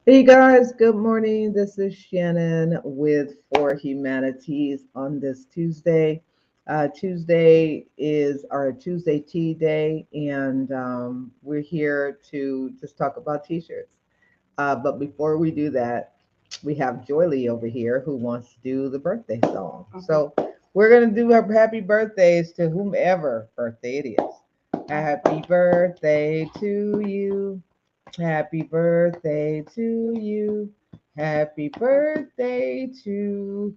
Hey guys, good morning. This is Shannon with 4Humanities on this Tuesday. Tuesday is our Tuesday Tea Day, and we're here to just talk about t-shirts. But before we do that, we have Joy Lee over here who wants to do the birthday song. Okay. So we're going to do our happy birthdays to whomever birthday it is. Happy birthday to you. Happy birthday to you. Happy birthday to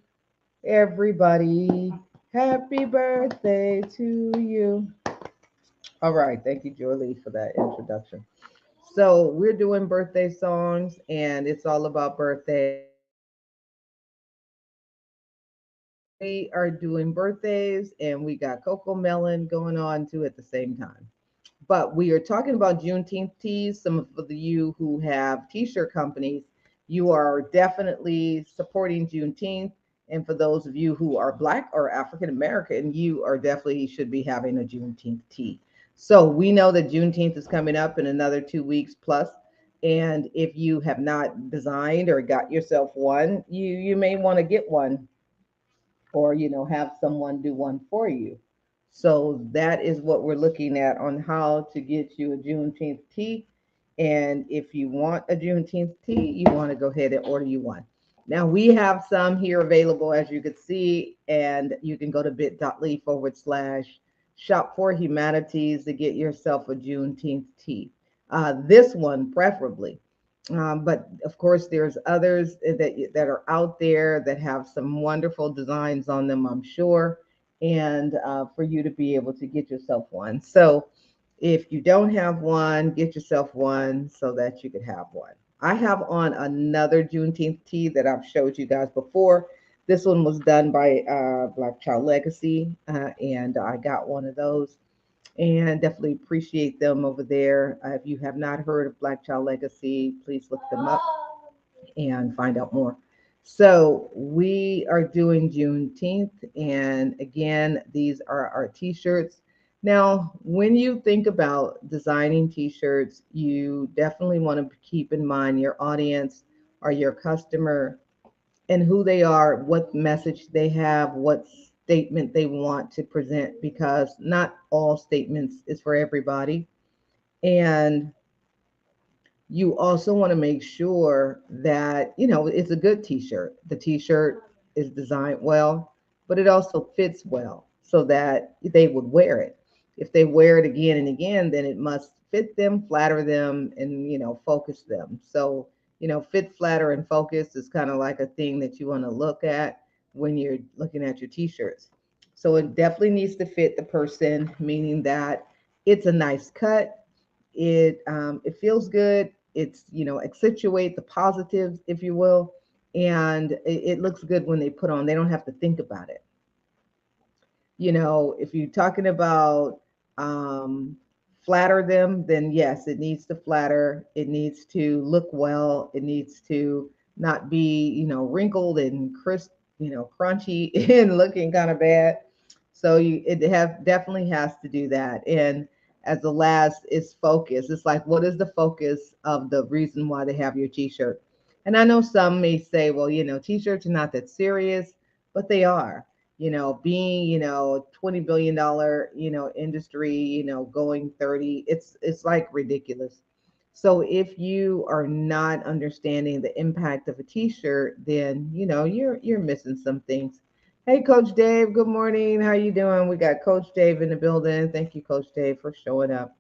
everybody. Happy birthday to you. All right. Thank you, Jolie, for that introduction. So, we're doing birthday songs, and it's all about birthdays. We are doing birthdays, and we got Coco Melon going on too at the same time. But we are talking about Juneteenth tees. Some of you who have t-shirt companies, you are definitely supporting Juneteenth. And for those of you who are Black or African American, you are definitely should be having a Juneteenth tee. So we know that Juneteenth is coming up in another 2 weeks plus. And if you have not designed or got yourself one, you may want to get one, or have someone do one for you. So that is what we're looking at on how to get you a Juneteenth tee. And if you want a Juneteenth tee, you want to go ahead and order you one. Now we have some here available, as you can see, and you can go to bit.ly/, shop for humanities to get yourself a Juneteenth tee. This one preferably. But of course, there's others that are out there that have some wonderful designs on them, I'm sure, and for you to be able to get yourself one. So if you don't have one, get yourself one so that you could have one. I have on another Juneteenth tee that I've showed you guys before. This one was done by Black Child Legacy, and I got one of those and definitely appreciate them over there. If you have not heard of Black Child Legacy, please look them up and find out more. So we are doing Juneteenth, and again, these are our T-shirts. Now, when you think about designing T-shirts, you definitely want to keep in mind your audience or your customer and who they are, what message they have, what statement they want to present, because not all statements is for everybody. And you also want to make sure that, it's a good t-shirt. The t-shirt is designed well, but it also fits well so that they would wear it. If they wear it again and again, then it must fit them, flatter them, and focus them. So fit, flatter, and focus is kind of like a thing that you want to look at when you're looking at your t-shirts. So it definitely needs to fit the person, meaning that it's a nice cut, it feels good. It's accentuate the positives, if you will, and it looks good when they put on. They don't have to think about it. If you're talking about um, flatter them, then yes, it needs to flatter. It needs to look well. It needs to not be wrinkled and crisp, crunchy and looking kind of bad. So it have definitely has to do that. And as the last is focus. It's like, what is the focus of the reason why they have your t-shirt? And I know some may say, well, t-shirts are not that serious, but they are. Being, $20 billion, industry, going 30, it's like ridiculous. So if you are not understanding the impact of a t-shirt, then you're missing some things. Hey, Coach Dave, good morning. How you doing? We got Coach Dave in the building. Thank you, Coach Dave, for showing up.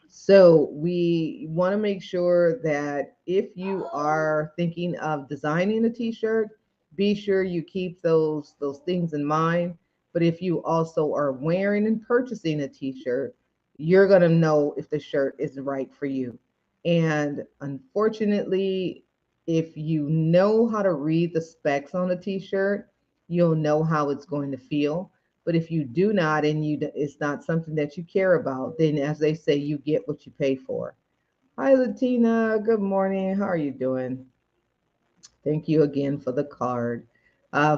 So we want to make sure that if you are thinking of designing a t-shirt, be sure you keep those things in mind. But if you also are wearing and purchasing a t-shirt, you're going to know if the shirt is right for you. And unfortunately, if you know how to read the specs on a t-shirt, you'll know how it's going to feel. But if you do not, and it's not something that you care about, then as they say, you get what you pay for. Hi, Latina. Good morning. How are you doing? Thank you again for the card.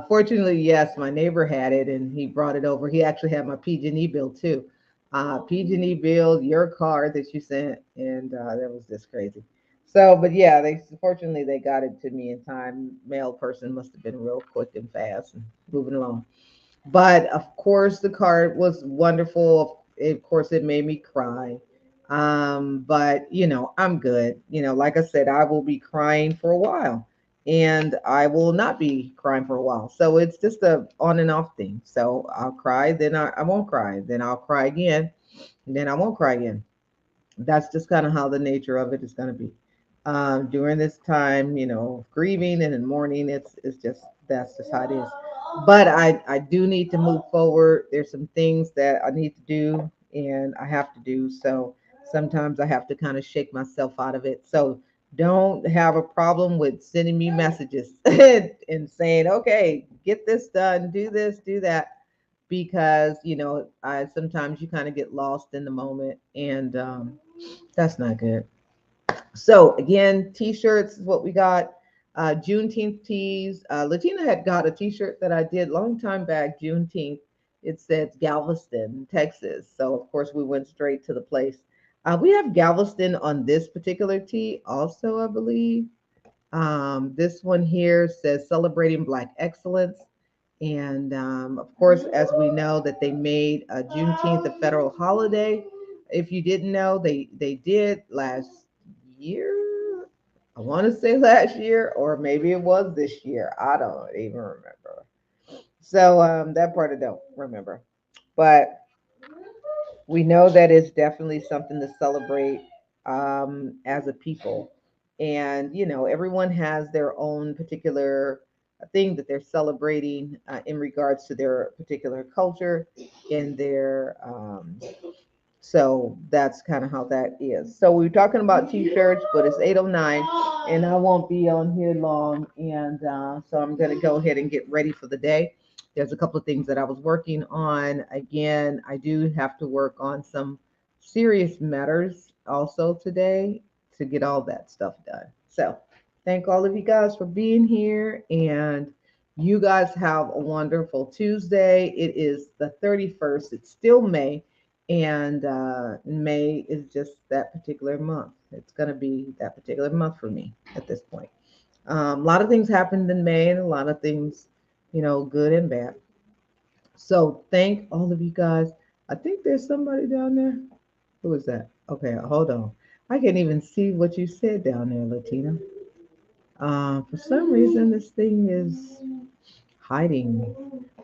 Fortunately, yes, my neighbor had it and he brought it over. He actually had my PG&E bill too. PG&E bill, your card that you sent, and that was just crazy. So, but yeah, they fortunately they got it to me in time. Mail person must have been real quick and fast and moving along. But of course, the card was wonderful. Of course, it made me cry. But I'm good. Like I said, I will be crying for a while, and I will not be crying for a while. So it's just a on and off thing. So I'll cry, then I won't cry, then I'll cry again, and then I won't cry again. That's just kind of how the nature of it is going to be during this time, grieving and in mourning. It's just that's just how it is. But I do need to move forward. There's some things that I need to do and I have to do. So sometimes I have to kind of shake myself out of it. So don't have a problem with sending me messages and saying, okay, get this done, do this, do that, because I sometimes you kind of get lost in the moment, and that's not good. So again, t-shirts is what we got. Juneteenth tees. Latina had got a t-shirt that I did long time back, Juneteenth. It says Galveston, Texas. So of course we went straight to the place. We have Galveston on this particular tee also, I believe. This one here says celebrating Black excellence. And of course, as we know, that they made Juneteenth a federal holiday. If you didn't know, they did last year. I want to say last year, or maybe it was this year. I don't even remember. So that part I don't remember. But we know that it's definitely something to celebrate as a people. And, everyone has their own particular thing that they're celebrating in regards to their particular culture in their. So that's kind of how that is. So we are talking about t-shirts, but it's 8:09 and I won't be on here long. And so I'm going to go ahead and get ready for the day. There's a couple of things that I was working on. Again, I do have to work on some serious matters also today to get all that stuff done. So thank all of you guys for being here. And you guys have a wonderful Tuesday. It is the 31st. It's still May, and May is just that particular month. It's going to be that particular month for me at this point. A lot of things happened in May, and a lot of things, good and bad. So thank all of you guys. I think there's somebody down there. Who is that? Okay, hold on. I can't even see what you said down there, Latina. For some reason, this thing is hiding.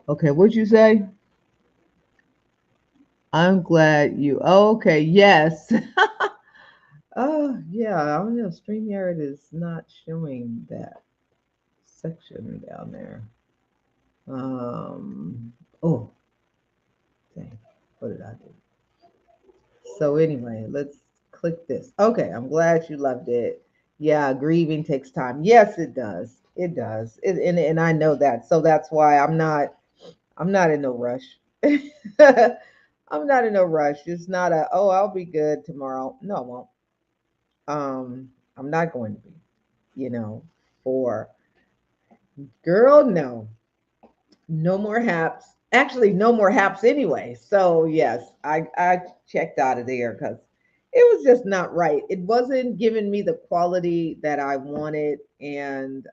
Okay, what'd you say? I'm glad you. Oh, okay, yes. Oh, yeah. I don't know. StreamYard is not showing that section down there. Um. Oh, dang. What did I do? So anyway, let's click this. Okay, I'm glad you loved it. Yeah, grieving takes time. Yes, it does. It does. And I know that. So that's why I'm not in no rush. I'm not in no rush. It's not a, oh, I'll be good tomorrow. No, I won't. I'm not going to be, you know, for girl, no. No more haps. Actually, no more haps anyway. So yes, I checked out of there because it was just not right. It wasn't giving me the quality that I wanted, and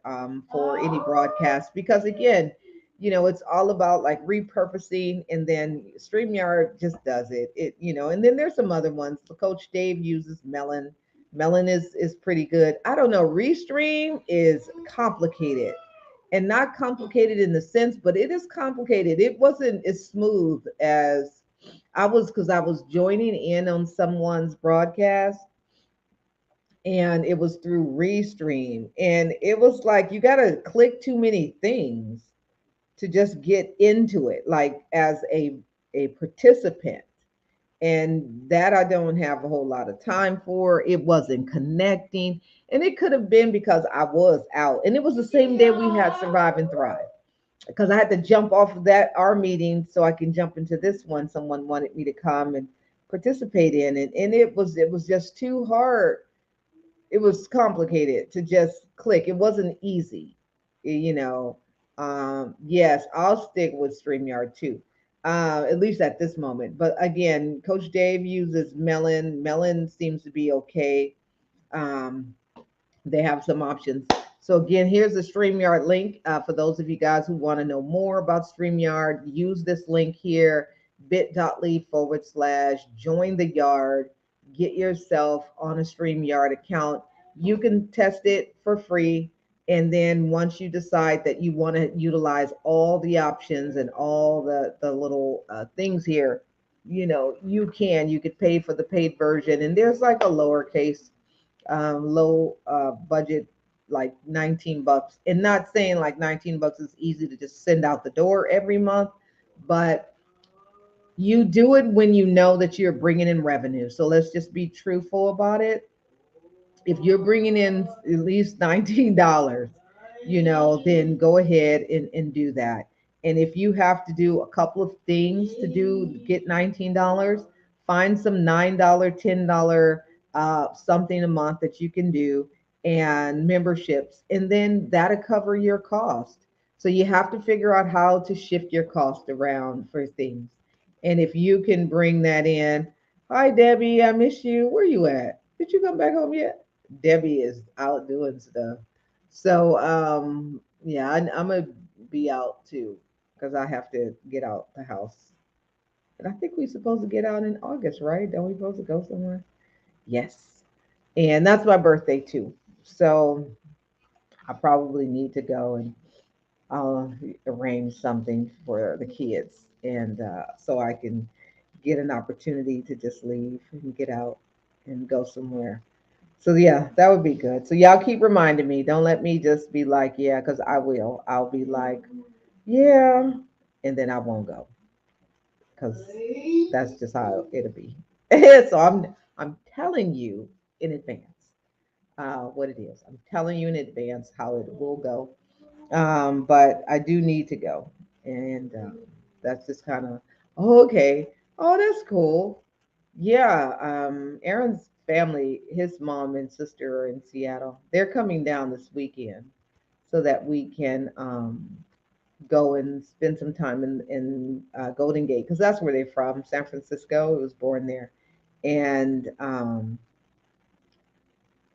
for any broadcast, because again, it's all about like repurposing, and then StreamYard just does it. And then there's some other ones. Coach Dave uses Melon. Melon is pretty good. I don't know. Restream is complicated, and not complicated in the sense, but it is complicated. It wasn't as smooth as I was, because I was joining in on someone's broadcast, and it was through Restream. And it was like you got to click too many things to just get into it, like as a participant. And that I don't have a whole lot of time for. It wasn't connecting. And it could have been because I was out. And it was the same day we had Survive and Thrive, because I had to jump off of that our meeting so I can jump into this one. Someone wanted me to come and participate in it, and it was just too hard. It was complicated to just click. It wasn't easy, you know. Yes, I'll stick with StreamYard too, at least at this moment. But again, Coach Dave uses Melon. Melon seems to be okay. Um, They have some options. So again, here's the StreamYard link. For those of you guys who want to know more about StreamYard, use this link here, bit.ly/join the yard. Get yourself on a StreamYard account. You can test it for free. And then once you decide that you want to utilize all the options and all the little things here, you could pay for the paid version. And there's like a lowercase low budget, like 19 bucks. And not saying like 19 bucks is easy to just send out the door every month, but you do it when you know that you're bringing in revenue. So let's just be truthful about it. If you're bringing in at least $19, then go ahead and do that. And if you have to do a couple of things to get $19, find some $9, $10 something a month that you can do, and memberships, and then that'll cover your cost. So you have to figure out how to shift your cost around for things. And if you can bring that in, hi Debbie, I miss you. Where you at? Did you come back home yet? Debbie is out doing stuff. So yeah, I'm gonna be out too because I have to get out the house. And I think we're supposed to get out in August, right? Don't we supposed to go somewhere? Yes. And that's my birthday too. So I probably need to go, and I'll arrange something for the kids, and so I can get an opportunity to just leave and get out and go somewhere. So yeah, that would be good. So y'all keep reminding me. Don't let me just be like, yeah, because I will. I'll be like, yeah, and then I won't go because that's just how it'll be. So I'm telling you in advance what it is. I'm telling you in advance how it will go. But I do need to go, and that's just kind of okay. Oh, that's cool. Yeah, Aaron's family, his mom and sister are in Seattle. They're coming down this weekend so that we can go and spend some time in Golden Gate because that's where they're from, San Francisco. It was born there, and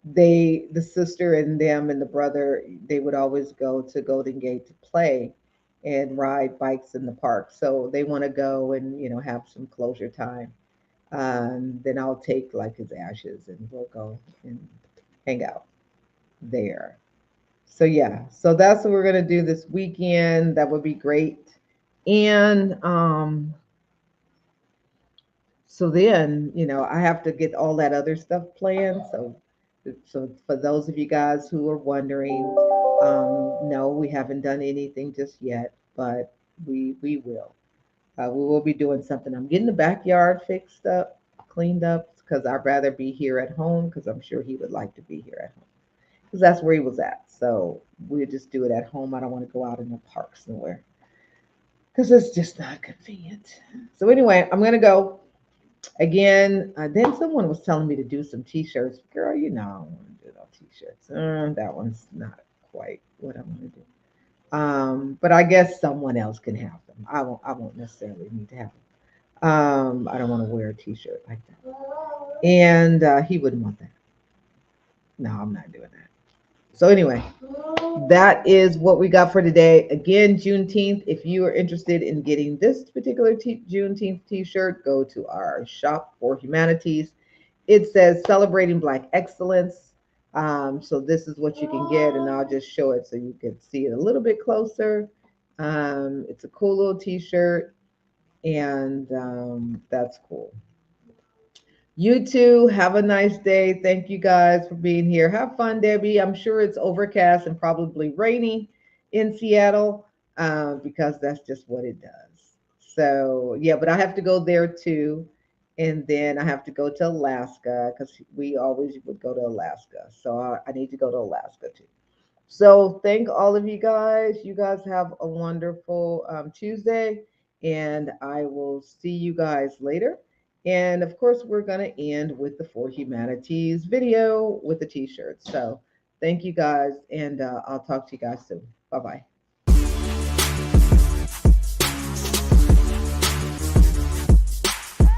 the sister and them and the brother, they would always go to Golden Gate to play and ride bikes in the park. So they want to go and have some closure time. Then I'll take like his ashes and we'll go and hang out there. So yeah, so that's what we're gonna do this weekend. That would be great. And so then, I have to get all that other stuff planned. So for those of you guys who are wondering, no, we haven't done anything just yet, but we will. We will be doing something. I'm getting the backyard fixed up, cleaned up, because I'd rather be here at home because I'm sure he would like to be here at home because that's where he was at. So we'll just do it at home. I don't want to go out in the park somewhere because it's just not convenient. So anyway, I'm gonna go again. Then someone was telling me to do some t-shirts. Girl, I don't want to do no t-shirts. That one's not quite what I want to do. But I guess someone else can have them. I won't necessarily need to have them. I don't want to wear a t-shirt like that. And he wouldn't want that. No, I'm not doing that. So anyway, that is what we got for today. Again, Juneteenth. If you are interested in getting this particular Juneteenth T-shirt, go to our shop 4Humanities. It says celebrating Black excellence. So this is what you can get, and I'll just show it so you can see it a little bit closer. It's a cool little T-shirt, and that's cool. You too. Have a nice day. Thank you guys for being here. Have fun, Debbie. I'm sure it's overcast and probably rainy in Seattle because that's just what it does. So, yeah, but I have to go there too. And then I have to go to Alaska because we always would go to Alaska. So I need to go to Alaska too. So thank all of you guys. You guys have a wonderful Tuesday, and I will see you guys later. And of course, we're going to end with the 4Humanities video with the t-shirts. So thank you guys, and I'll talk to you guys soon. Bye bye.